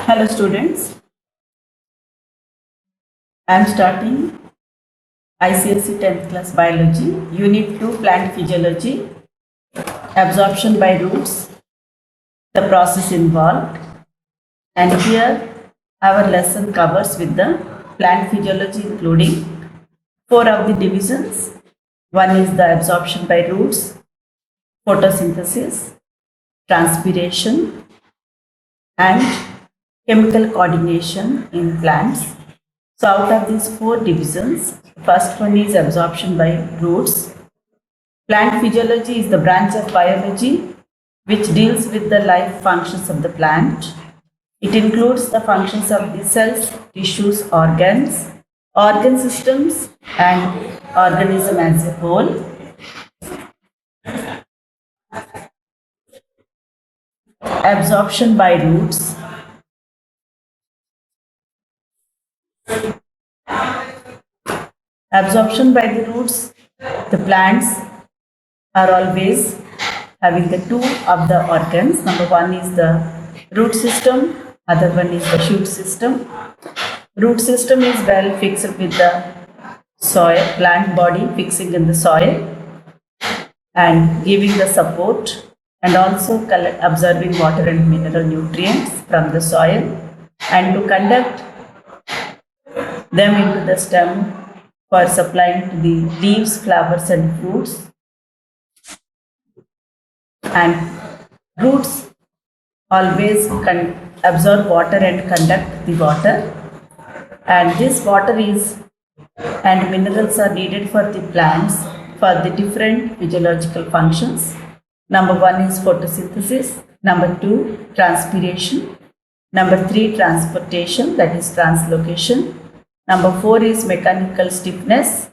Hello students, I am starting ICSE 10th class biology, unit 2 plant physiology, absorption by roots, the process involved, and here our lesson covers with the plant physiology including 4 of the divisions. One is the absorption by roots, photosynthesis, transpiration, and chemical coordination in plants. So out of these 4 divisions, first one is absorption by roots. Plant physiology is the branch of biology which deals with the life functions of the plant. It includes the functions of the cells, tissues, organs, organ systems, and organism as a whole. Absorption by roots. Absorption by the roots, the plants are always having the two of the organs. Number one is the root system, other one is the shoot system. Root system is well fixed with the soil, plant body fixing in the soil and giving the support and also absorbing water and mineral nutrients from the soil and to conduct them into the stem for supplying to the leaves, flowers and fruits. And roots always absorb water and conduct the water, and this water is and minerals are needed for the plants for the different physiological functions. Number one is photosynthesis, number two transpiration, number three transportation, that is translocation, number four is mechanical stiffness,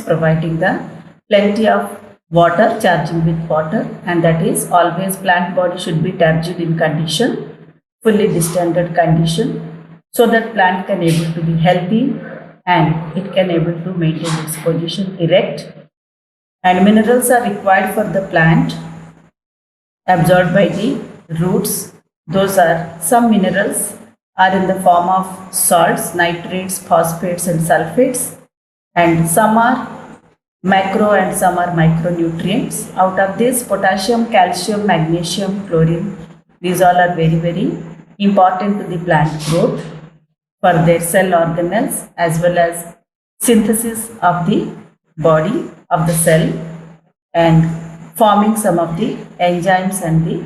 providing the plenty of water, charging with water, and that is always plant body should be turgid in condition, fully distended condition, so that plant can able to be healthy and it can able to maintain its position erect. And minerals are required for the plant absorbed by the roots. Those are some minerals are in the form of salts, nitrates, phosphates and sulfates, and some are macro and some are micronutrients. Out of this, potassium, calcium, magnesium, chlorine, these all are very important to the plant growth for their cell organelles as well as synthesis of the body of the cell and forming some of the enzymes and the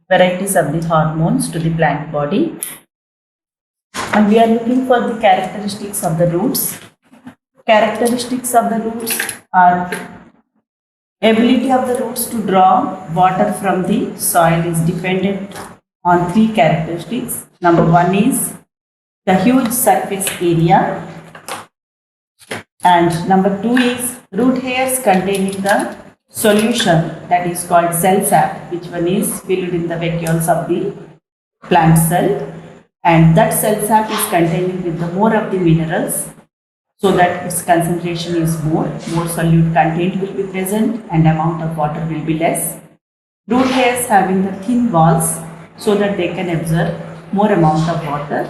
varieties of the hormones to the plant body. And we are looking for the characteristics of the roots. Characteristics of the roots are ability of the roots to draw water from the soil is dependent on three characteristics. Number one is the huge surface area, and number two is root hairs containing the solution that is called cell sap, which one is filled in the vacuoles of the plant cell, and that cell sap is containing with the more of the minerals so that its concentration is more solute content will be present and amount of water will be less. Root hairs having the thin walls so that they can absorb more amount of water,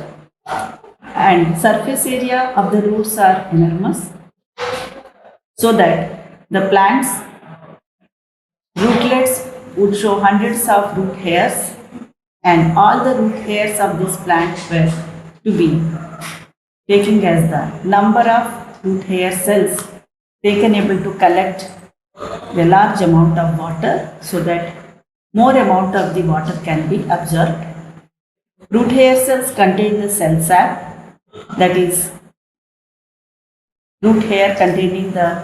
and surface area of the roots are enormous so that the plant's rootlets would show hundreds of root hairs, and all the root hairs of this plant were to be taking as the number of root hair cells they can able to collect a large amount of water so that more amount of the water can be absorbed. Root hair cells contain the cell sap, that is root hair containing the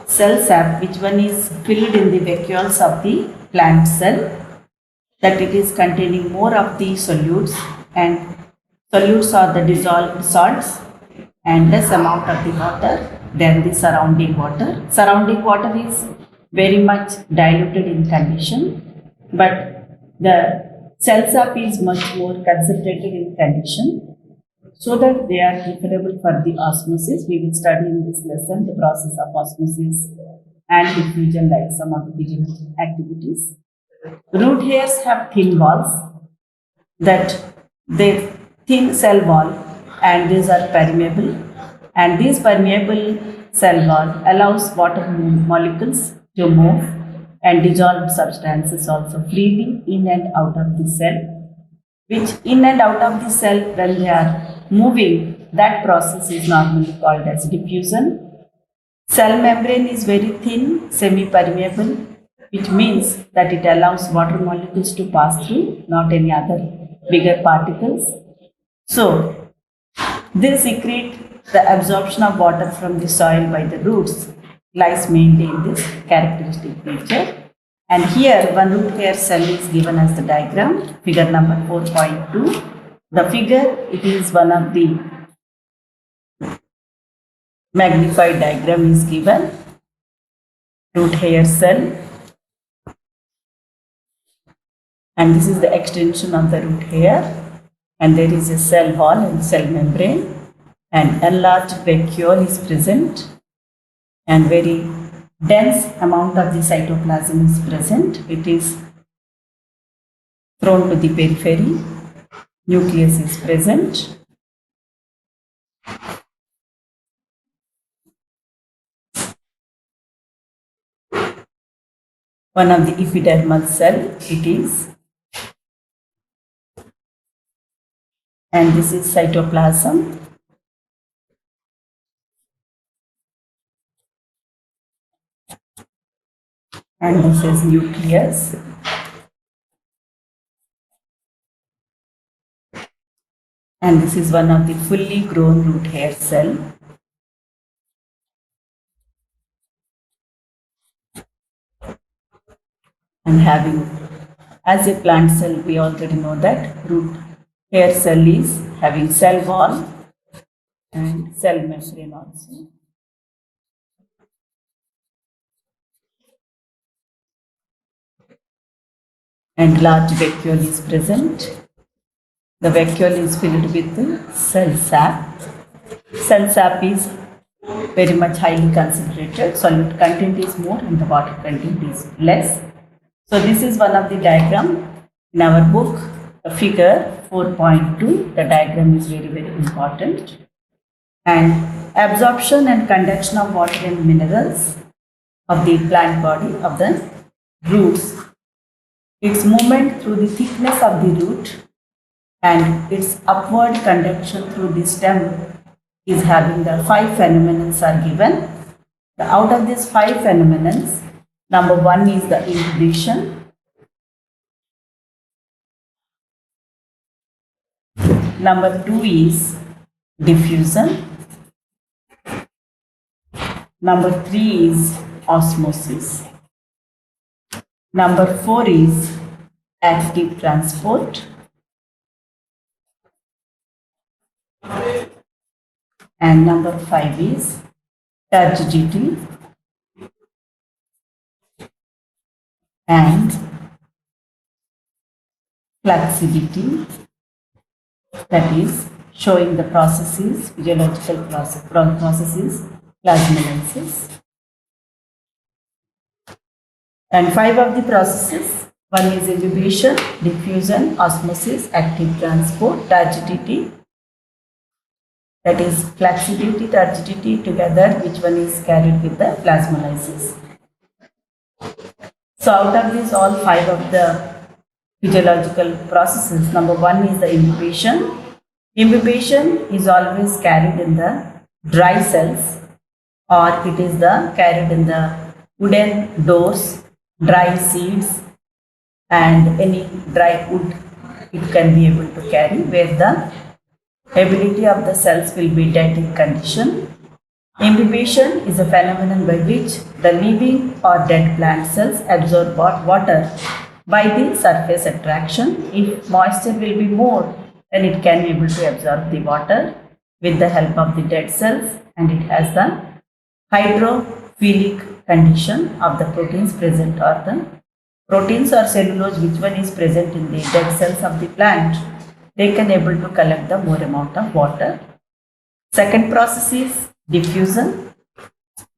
cell sap, which one is filled in the vacuoles of the plant cell, that it is containing more of the solutes, and solutes are the dissolved salts and less amount of the water than the surrounding water. Surrounding water is very much diluted in condition, but the cell sap is much more concentrated in condition so that they are preferable for the osmosis. We will study in this lesson the process of osmosis and diffusion like some of the physiological activities. Root hairs have thin walls that they thin cell wall, and these are permeable, and this permeable cell wall allows water molecules to move and dissolved substances also freely in and out of the cell, which in and out of the cell when they are moving, that process is normally called as diffusion. Cell membrane is very thin, semi-permeable, which means that it allows water molecules to pass through, not any other bigger particles. So, this secret, the absorption of water from the soil by the roots, lies mainly in this characteristic feature. And here, one root hair cell is given as the diagram, figure number 4.2. The figure, it is one of the magnified diagram is given, root hair cell, and this is the extension of the root hair, and there is a cell wall and cell membrane, and enlarged vacuole is present, and very dense amount of the cytoplasm is present. It is thrown to the periphery, nucleus is present. One of the epidermal cell it is, and this is cytoplasm, and this is nucleus, and this is one of the fully grown root hair cell. And having, as a plant cell, we already know that root hair cell is having cell wall and cell membrane also. And large vacuole is present. The vacuole is filled with cell sap. Cell sap is very much highly concentrated. Solute content is more and the water content is less. So this is one of the diagram in our book, figure 4.2. The diagram is very, very important. And absorption and conduction of water and minerals of the plant body of the roots. Its movement through the thickness of the root and its upward conduction through the stem is having the 5 phenomena are given. Out of these 5 phenomena, number 1 is the incubation. Number 2 is diffusion. Number 3 is osmosis. Number 4 is active transport. And number 5 is turgidity and flacidity, that is showing the processes, physiological processes, plasmolysis. And 5 of the processes, one is incubation, diffusion, osmosis, active transport, turgidity, that is flacidity, turgidity together, which one is carried with the plasmolysis. So out of these all 5 of the physiological processes, number 1 is the incubation. Incubation is always carried in the dry cells, or it is the carried in the wooden doors, dry seeds, and any dry wood it can be able to carry, where the ability of the cells will be dead in condition. Incubation is a phenomenon by which the living or dead plant cells absorb water by the surface attraction. If moisture will be more, then it can be able to absorb the water with the help of the dead cells, and it has the hydrophilic condition of the proteins present, or the proteins or cellulose which one is present in the dead cells of the plant, they can able to collect the more amount of water. Second process is diffusion.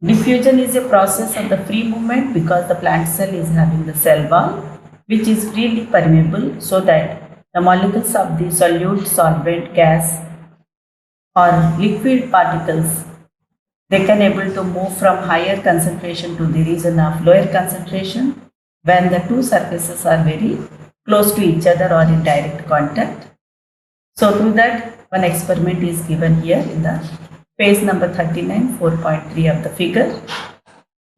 Diffusion is a process of the free movement, because the plant cell is having the cell wall which is freely permeable, so that the molecules of the solute, solvent, gas or liquid particles, they can able to move from higher concentration to the region of lower concentration when the two surfaces are very close to each other or in direct contact. So through that, one experiment is given here in the page number 39, 4.3 of the figure.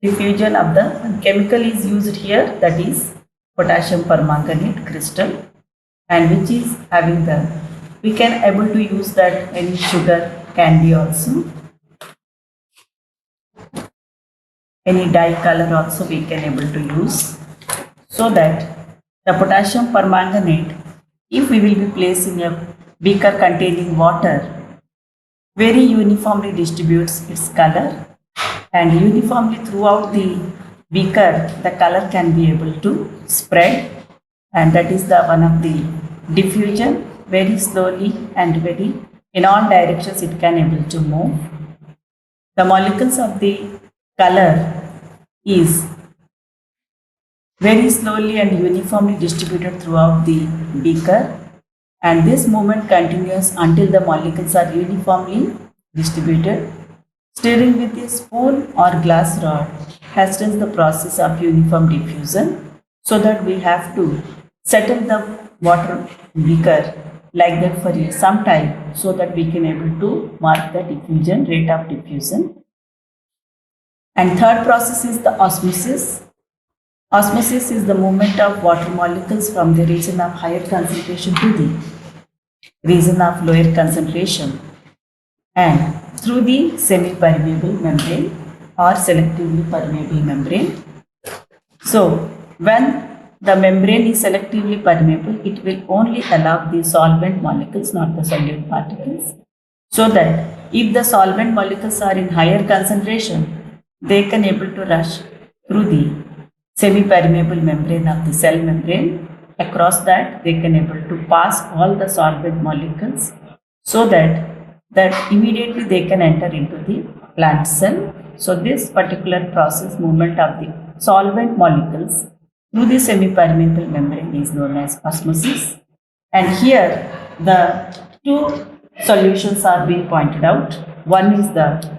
Diffusion of the chemical is used here, that is potassium permanganate crystal, and which is having the, we can able to use that any sugar candy also, any dye color also we can able to use, so that the potassium permanganate, if we will be placing a beaker containing water, very uniformly distributes its color, and uniformly throughout the beaker the color can be able to spread, and that is the one of the diffusion. Very slowly and very in all directions it can able to move. The molecules of the color is very slowly and uniformly distributed throughout the beaker, and this movement continues until the molecules are uniformly distributed. Stirring with a spoon or glass rod hastens the process of uniform diffusion, so that we have to settle the water beaker like that for some time, so that we can able to mark the diffusion, rate of diffusion. And third process is the osmosis. Osmosis is the movement of water molecules from the region of higher concentration to the region of lower concentration, and through the semi-permeable membrane or selectively permeable membrane. So, when the membrane is selectively permeable, it will only allow the solvent molecules, not the solute particles. So that if the solvent molecules are in higher concentration, they can able to rush through the semi-permeable membrane of the cell membrane. Across that, they can able to pass all the solvent molecules, so that immediately they can enter into the plant cell. So this particular process, movement of the solvent molecules through the semi-permeable membrane, is known as osmosis. And here the two solutions are being pointed out. One is the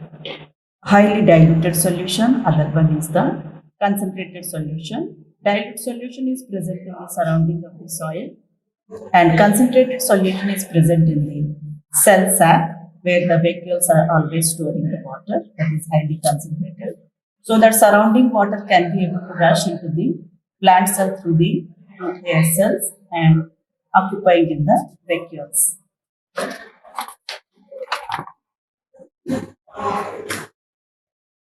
highly diluted solution, other one is the concentrated solution. Dilute solution is present in the surrounding of the soil, and concentrated solution is present in the cell sac, where the vacuoles are always storing the water, that is highly concentrated, so that surrounding water can be able to rush into the plant cell through the nucleus cells and occupying in the vacuoles.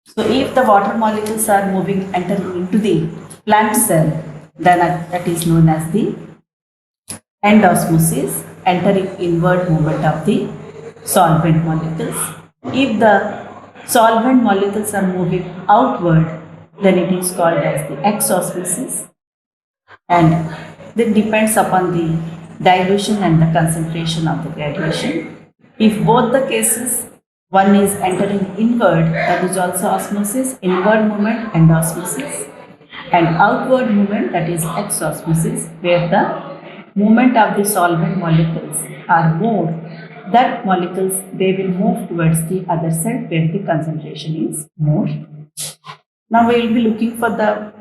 So if the water molecules are entering into the plant cell, then that is known as the endosmosis, entering inward movement of the solvent molecules. If the solvent molecules are moving outward, then it is called as the exosmosis, and that depends upon the dilution and the concentration of the gradation. If both the cases, one is entering inward, that is also osmosis, inward movement endosmosis, and outward movement, that is exosmosis, where the movement of the solvent molecules are more, that molecules, they will move towards the other side where the concentration is more. Now we will be looking for the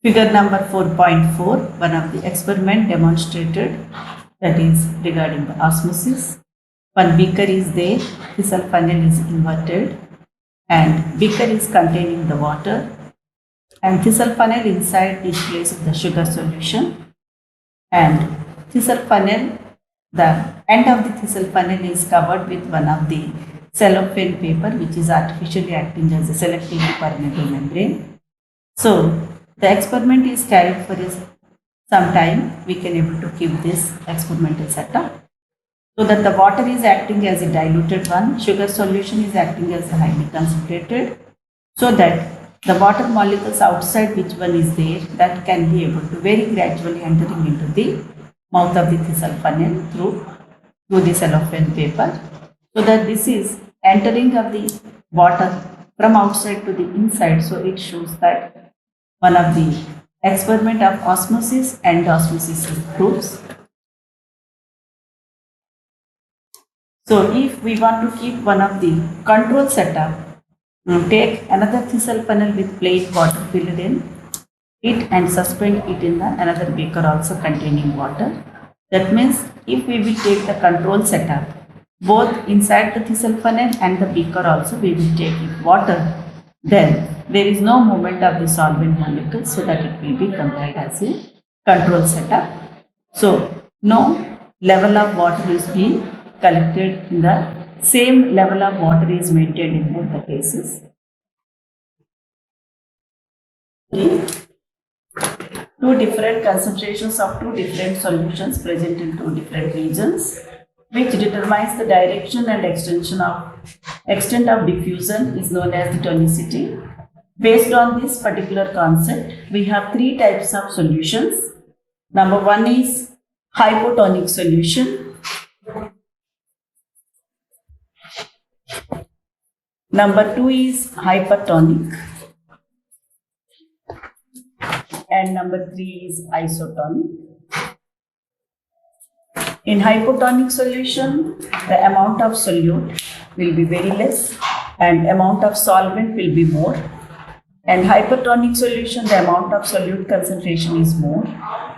figure number 4.4, one of the experiment demonstrated, that is regarding the osmosis. One beaker is there, Thistle funnel is inverted, and beaker is containing the water, and Thistle funnel inside is placed the sugar solution, and Thistle funnel, the end of the Thistle funnel is covered with one of the cellophane paper, which is artificially acting as a selectively permeable membrane. So the experiment is carried for some time. We can able to keep this experimental setup, so that the water is acting as a diluted one, sugar solution is acting as a highly concentrated, so that the water molecules outside, which one is there, that can be able to very gradually entering into the mouth of the Thistle funnel through the cellophane paper, so that this is entering of the water from outside to the inside. So it shows that one of the experiment of osmosis and osmosis proves. So if we want to keep one of the control setup, take another thistle funnel with plain water filled in it and suspend it in the another beaker also containing water. That means if we will take the control setup, both inside the thistle funnel and the beaker also we will take it water, then there is no movement of the solvent molecules, so that it will be combined as a control setup. So no level of water is being collected in the same level of water is maintained in both the cases. Two different concentrations of two different solutions present in two different regions, which determines the direction and extent of diffusion is known as the tonicity. Based on this particular concept, we have three types of solutions. Number one is hypotonic solution. Number two is hypertonic. And number three is isotonic. In hypotonic solution, the amount of solute will be very less and amount of solvent will be more. And hypertonic solution, the amount of solute concentration is more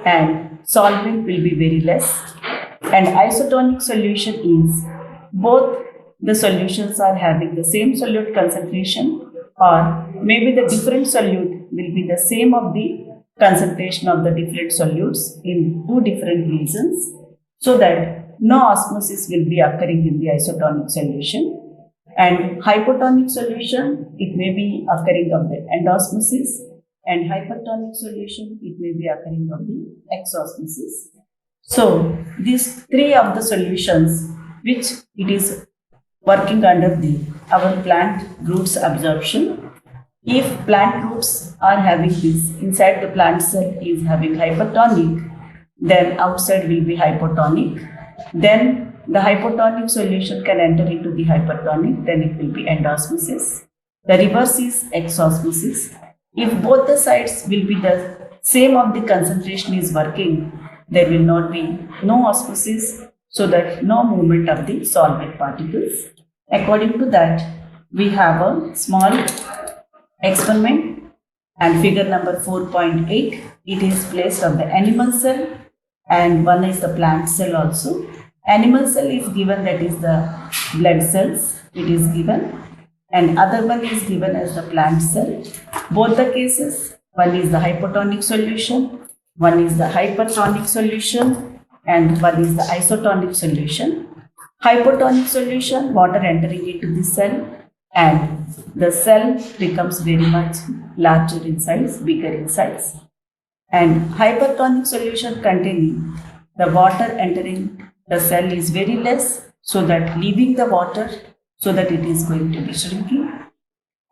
and solvent will be very less. And isotonic solution is both the solutions are having the same solute concentration, or maybe the different solute will be the same of the concentration of the different solutes in two different regions, so that no osmosis will be occurring in the isotonic solution. And hypotonic solution, it may be occurring of the endosmosis, and hypertonic solution, it may be occurring of the exosmosis. So these three of the solutions which it is working under our plant roots absorption. If plant roots are having this, inside the plant cell is having hypertonic, then outside will be hypotonic. Then the hypotonic solution can enter into the hypertonic, then it will be endosmosis. The reverse is exosmosis. If both the sides will be the same of the concentration is working, there will not be no osmosis, so that no movement of the solvent particles. According to that, we have a small experiment and figure number 4.8. It is placed on the animal cell and one is the plant cell also. Animal cell is given, that is the blood cells, it is given, and other one is given as the plant cell. Both the cases, one is the hypotonic solution, one is the hypertonic solution, and one is the isotonic solution. Hypotonic solution, water entering into the cell and the cell becomes very much larger in size, bigger in size. And hypertonic solution containing the water entering the cell is very less, so that leaving the water, so that it is going to be shrinking.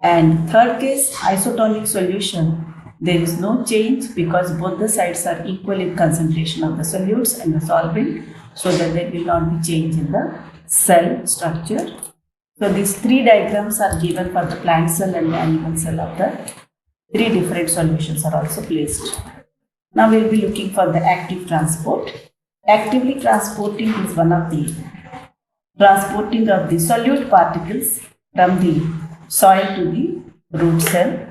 And third case, isotonic solution, there is no change because both the sides are equal in concentration of the solutes and the solvent, so that there will not be change in the cell structure. So these three diagrams are given for the plant cell and the animal cell of the three different solutions are also placed. Now we will be looking for the active transport. Actively transporting is one of the transporting of the solute particles from the soil to the root cell.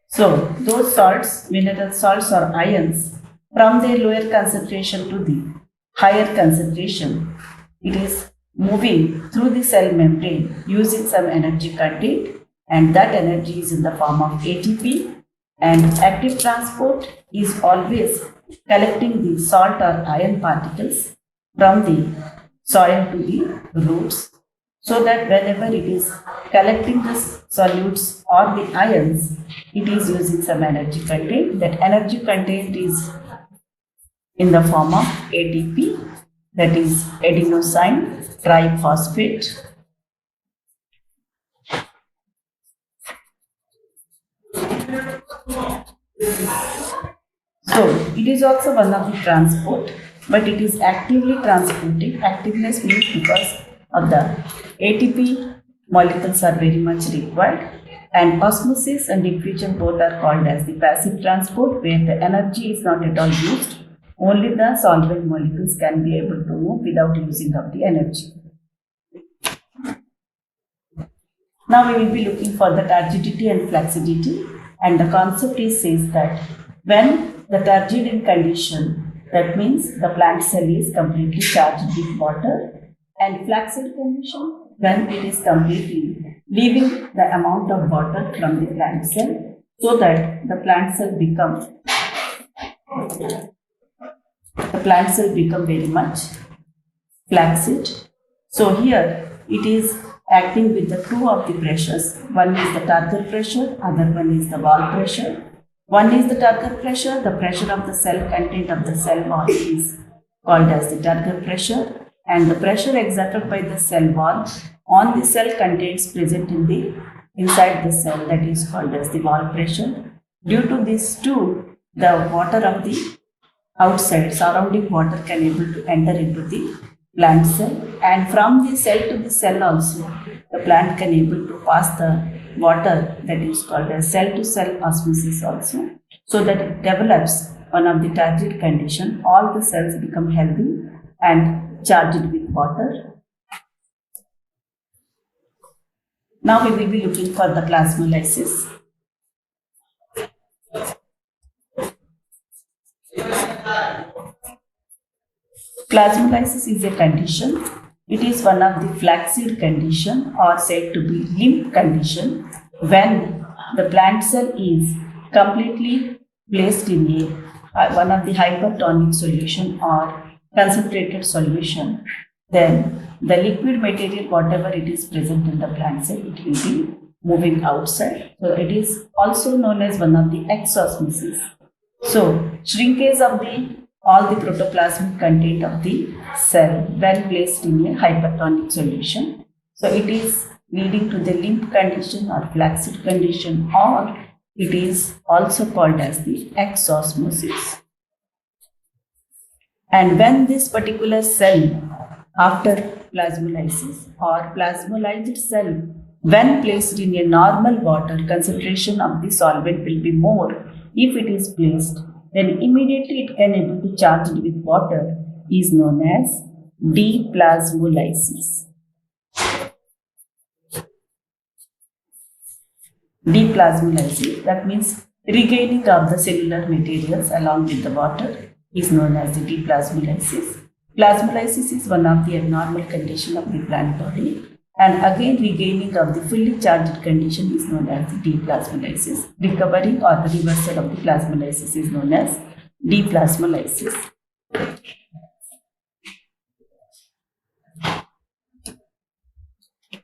So those salts, mineral salts or ions, from their lower concentration to the higher concentration, it is moving through the cell membrane using some energy content, and that energy is in the form of ATP. And active transport is always collecting the salt or ion particles from the soil to the roots, so that whenever it is collecting the solutes or the ions, it is using some energy content. That energy content is in the form of ATP, that is adenosine triphosphate. So it is also one of the transport, but it is actively transporting. Activeness means because of the ATP molecules are very much required, and osmosis and diffusion both are called as the passive transport, where the energy is not at all used. Only the solvent molecules can be able to move without using up the energy. Now we will be looking for the turgidity and flaccidity, and the concept is says that when the turgid in condition, that means the plant cell is completely charged with water, and flaccid condition when it is completely leaving the amount of water from the plant cell, so that the plant cell become very much flaccid. So here it is acting with the two of the pressures. One is the Turger pressure, other one is the wall pressure. One is the Turger pressure, the pressure of the cell content of the cell wall is called as the Turger pressure, and the pressure exerted by the cell wall on the cell contents present in the inside the cell, that is called as the wall pressure. Due to these two, the water of the outside surrounding water can able to enter into the plant cell, and from the cell to the cell also the plant can able to pass the water, that is called as cell to cell osmosis also, so that it develops one of the turgid condition. All the cells become healthy and charged with water. Now we will be looking for the plasmolysis. Plasmolysis is a condition. It is one of the flaccid condition or said to be limp condition when the plant cell is completely placed in one of the hypertonic solution or concentrated solution. Then the liquid material, whatever it is present in the plant cell, it will be moving outside. So it is also known as one of the exosmosis. So shrinkage of all the protoplasmic content of the cell when placed in a hypertonic solution. So it is leading to the limp condition or flaccid condition, or it is also called as the exosmosis. And when this particular cell after plasmolysis or plasmolyzed cell, when placed in a normal water, concentration of the solvent will be more if it is placed, then immediately it can able to charge it with water, is known as deplasmolysis. Deplasmolysis, that means regaining of the cellular materials along with the water, is known as the deplasmolysis. Plasmolysis is one of the abnormal condition of the plant body, and again regaining of the fully charged condition is known as the deplasmolysis. Recovery or the reversal of the plasmolysis is known as deplasmolysis.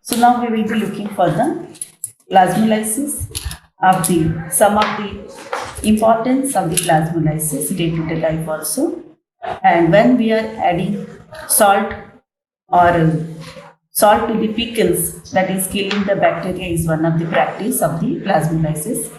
So now we will be looking for the plasmolysis of some of the importance of the plasmolysis day-to-day life also. And when we are adding salt to the pickles, that is killing the bacteria, is one of the practice of the plasmolysis,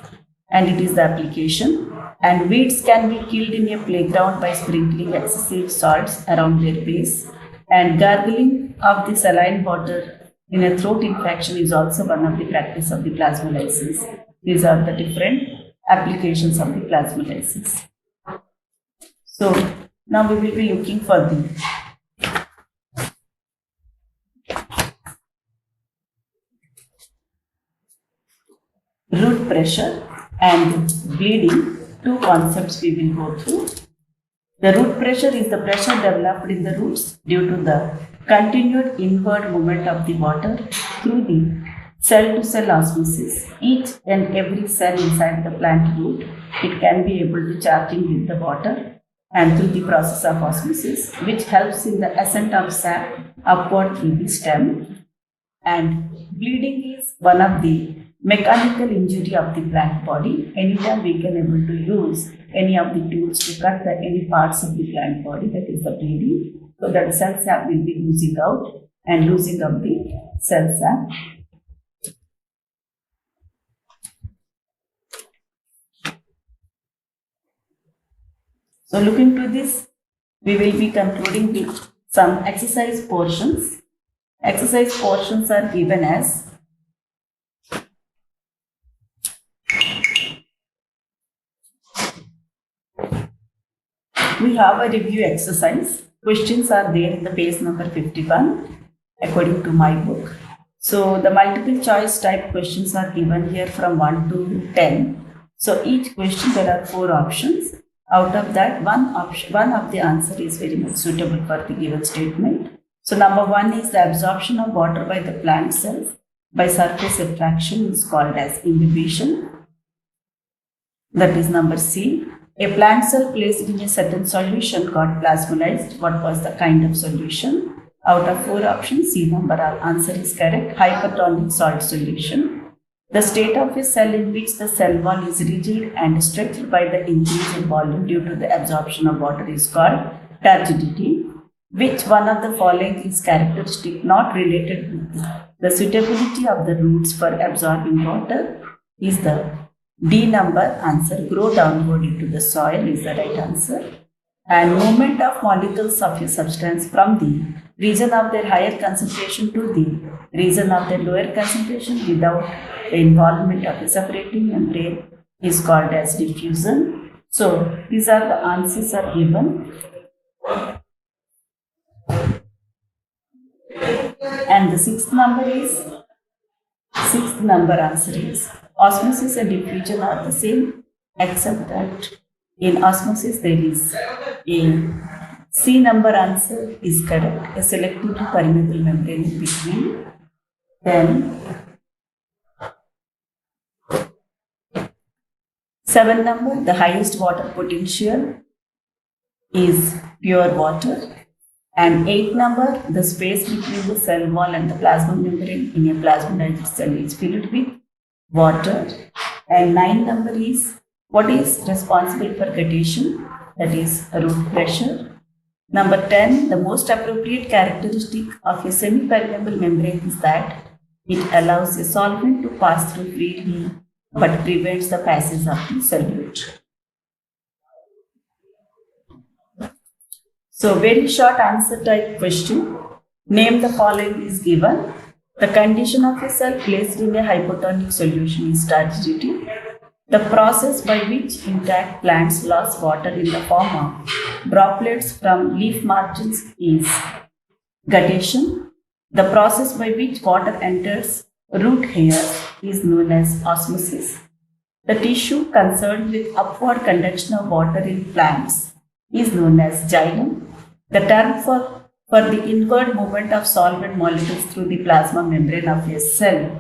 and it is the application. And weeds can be killed in a playground by sprinkling excessive salts around their base, and gargling of the saline water in a throat infection is also one of the practice of the plasmolysis. These are the different applications of the plasmolysis. So now we will be looking for the root pressure and bleeding. Two concepts we will go through. The root pressure is the pressure developed in the roots due to the continued inward movement of the water through the cell-to-cell osmosis. Each and every cell inside the plant root, it can be able to charge in with the water, and through the process of osmosis, which helps in the ascent of sap upward through the stem. And bleeding is one of the mechanical injury of the plant body. Anytime we can able to use any of the tools to cut any parts of the plant body, that is the bleeding. So that the cell sap will be losing out and losing of the cell sap. So looking to this, we will be concluding with some exercise portions. Exercise portions are given as we have a review exercise. Questions are there in the page number 51 according to my book. So the multiple choice type questions are given here from 1 to 10. So each question there are 4 options. Out of that, one of the answer is very much suitable for the given statement. So number 1 is the absorption of water by the plant cells by surface attraction is called as imbibition. That is number C. A plant cell placed in a certain solution got plasmolized. What was the kind of solution? Out of 4 options, C number answer is correct. Hypertonic salt solution. The state of a cell in which the cell wall is rigid and stretched by the increase in volume due to the absorption of water is called turgidity. Which one of the following is characteristic not related with the suitability of the roots for absorbing water? Is the D number answer. Grow downward into the soil is the right answer. And movement of molecules of a substance from the region of their higher concentration to the region of their lower concentration without the involvement of a separating membrane is called as diffusion. So these are the answers are given. And the sixth number answer is osmosis and diffusion are the same, except that in osmosis there is a C number answer is correct, a selectively permeable membrane in between. Then 7 number, the highest water potential is pure water. And 8 number, the space between the cell wall and the plasma membrane in a plasmolized cell is filled with water. And 9 number is what is responsible for guttation, that is root pressure. Number 10, the most appropriate characteristic of a semi-permeable membrane is that it allows a solvent to pass through freely but prevents the passage of the solute. So very short answer type question. Name the following is given. The condition of a cell placed in a hypotonic solution is turgidity. The process by which intact plants lose water in the form of droplets from leaf margins is guttation. The process by which water enters root hairs is known as osmosis. The tissue concerned with upward conduction of water in plants is known as xylem. The term for the inward movement of solvent molecules through the plasma membrane of a cell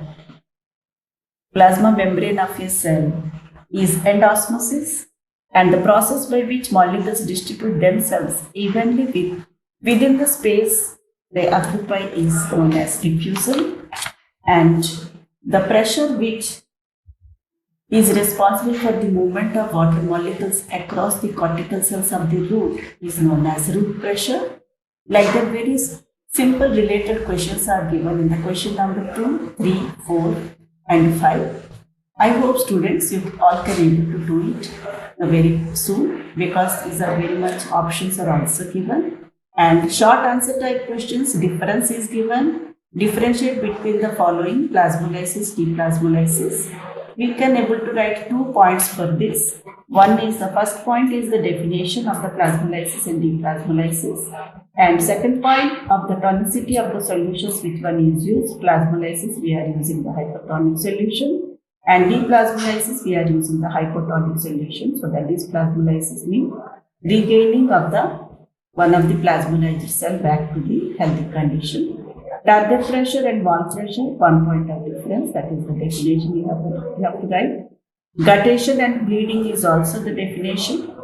is endosmosis, and the process by which molecules distribute themselves evenly within the space they occupy is known as diffusion, and the pressure which is responsible for the movement of water molecules across the cortical cells of the root is known as root pressure. Like that, very simple related questions are given in the question number 2, 3, 4 and 5. I hope students you all can able to do it very soon, because these are very much options are also given. And short answer type questions, difference is given. Differentiate between the following: plasmolysis, deplasmolysis. We can able to write 2 points for this. One is, the first point is the definition of the plasmolysis and deplasmolysis. And second point of the tonicity of the solutions, which one is used. Plasmolysis, we are using the hypertonic solution, and deplasmolysis, we are using the hypotonic solution. So that is plasmolysis means regaining of the one of the plasmolized cell back to the healthy condition. Target pressure and wall pressure, 1 point of difference, that is the definition you have to write. Guttation and bleeding is also the definition.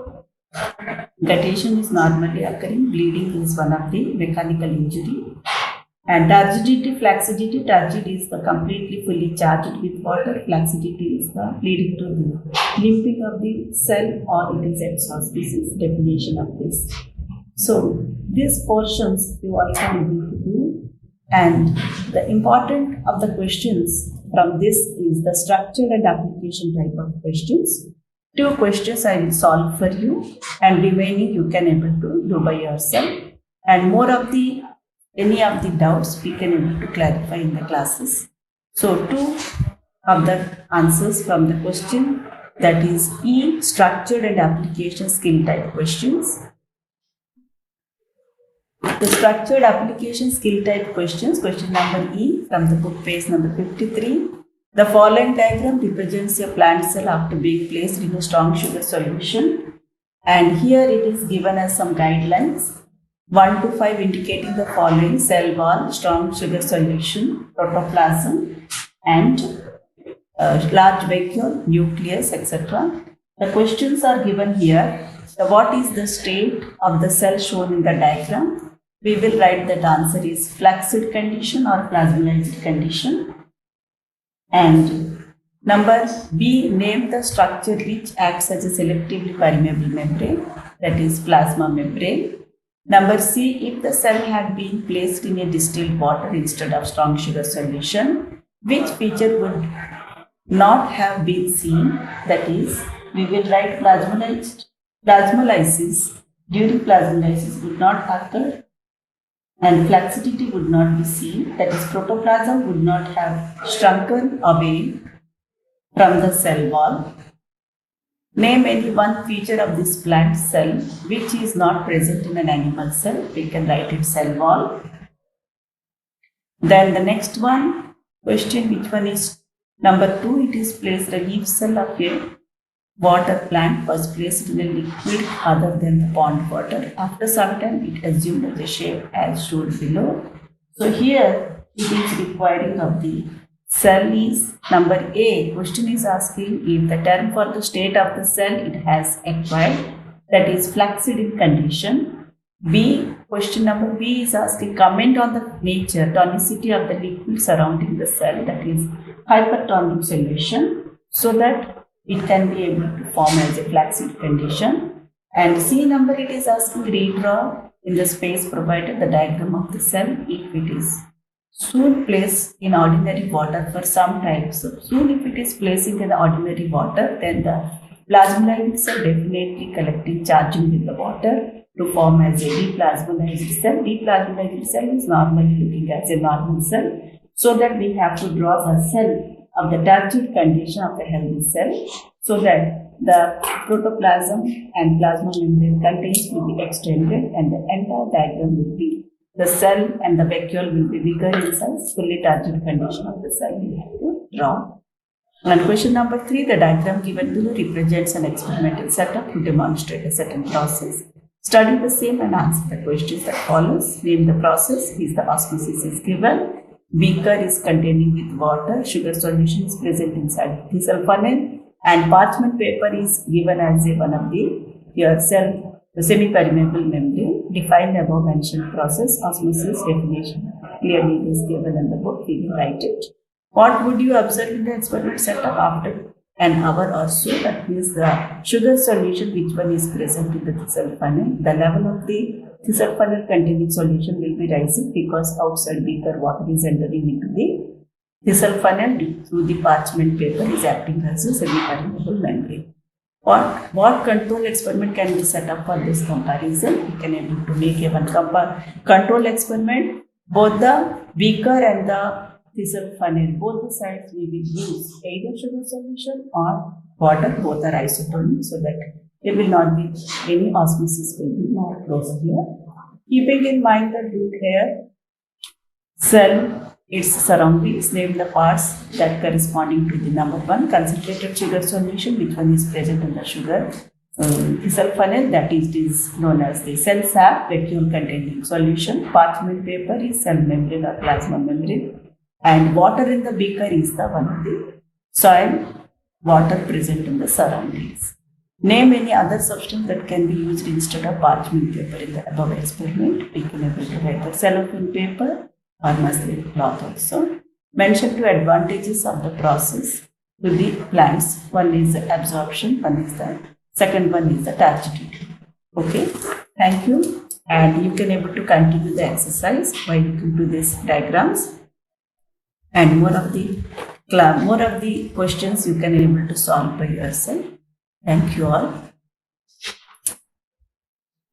Guttation is normally occurring, bleeding is one of the mechanical injury. And turgidity, flaccidity, turgid is the completely fully charged with water, flaccidity is the leading to the limping of the cell, or it is exhaust. This is definition of this. So these portions you all can able to do, and the important of the questions from this is the structure and application type of questions. 2 questions I will solve for you, and remaining you can able to do by yourself. And more of the any of the doubts we can able to clarify in the classes. So 2 of the answers from the question, that is E, structured and application skill type questions. The structured application skill type questions, question number E from the book page number 53. The following diagram represents a plant cell after being placed in a strong sugar solution. And here it is given as some guidelines. 1 to 5 indicating the following: cell wall, strong sugar solution, protoplasm, and large vacuole, nucleus, etc. The questions are given here. What is the state of the cell shown in the diagram? We will write that answer is flaccid condition or plasmolized condition. And number B, name the structure which acts as a selectively permeable membrane, that is plasma membrane. Number C, if the cell had been placed in a distilled water instead of strong sugar solution, which feature would not have been seen? That is, we will write plasmolysis. During plasmolysis would not occur and flaccidity would not be seen. That is, protoplasm would not have shrunken away from the cell wall. Name any one feature of this plant cell which is not present in an animal cell. We can write it cell wall. Then the next one, question which one is number 2, it is placed a leaf cell of a water plant was placed in a liquid other than the pond water. After some time, it assumed the shape as shown below. So here it is requiring of the cell is number A. Question is asking if the term for the state of the cell it has acquired, that is flaccid in condition. B. Question number B is asking comment on the nature, tonicity of the liquid surrounding the cell, that is hypertonic solution, so that it can be able to form as a flaccid condition. And C number, it is asking redraw in the space provided the diagram of the cell if it is soon placed in ordinary water for some time. So soon if it is placing in the ordinary water, then the plasmolized cell definitely collecting charging with the water to form as a deplasmolized cell. Deplasmolized cell is normally looking as a normal cell, so that we have to draw the cell of the turgid condition of the healthy cell, so that the protoplasm and plasma membrane contents will be extended and the entire diagram will be the cell and the vacuole will be bigger in size, fully turgid condition of the cell we have to draw. And question number 3, the diagram given below represents an experimental setup to demonstrate a certain process. Study the same and answer the questions that follows. Name the process. Is the osmosis is given. Beaker is containing with water. Sugar solution is present inside thistle funnel, and parchment paper is given as a one of the cell, the semi-permeable membrane. Define the above mentioned process. Osmosis definition clearly is given in the book. We will write it. What would you observe in the experiment setup after an hour or so? That means the sugar solution, which one is present in the thistle funnel. The level of the thistle funnel containing solution will be rising because outside beaker water is entering into the thistle funnel through the parchment paper is acting as a semi-permeable membrane. What control experiment can be set up for this comparison? We can able to make a one control experiment. Both the beaker and the thistle funnel, both the sides we will use either sugar solution or water, both are isotonic, so that there will not be any osmosis will be not close here. Keeping in mind the root hair, cell, its surroundings, name the parts that corresponding to the number 1, concentrated sugar solution, which one is present in the sugar thistle funnel, that is known as the cell sap, vacuole containing solution. Parchment paper is cell membrane or plasma membrane, and water in the beaker is the one of the soil water present in the surroundings. Name any other substance that can be used instead of parchment paper in the above experiment. We can able to write the cellophane paper or muslin cloth also. Mention 2 advantages of the process to the plants. One is the absorption, one is the second one is the turgidity. Okay, thank you. And you can able to continue the exercise by looking to these diagrams. And more of the questions you can able to solve by yourself. Thank you all.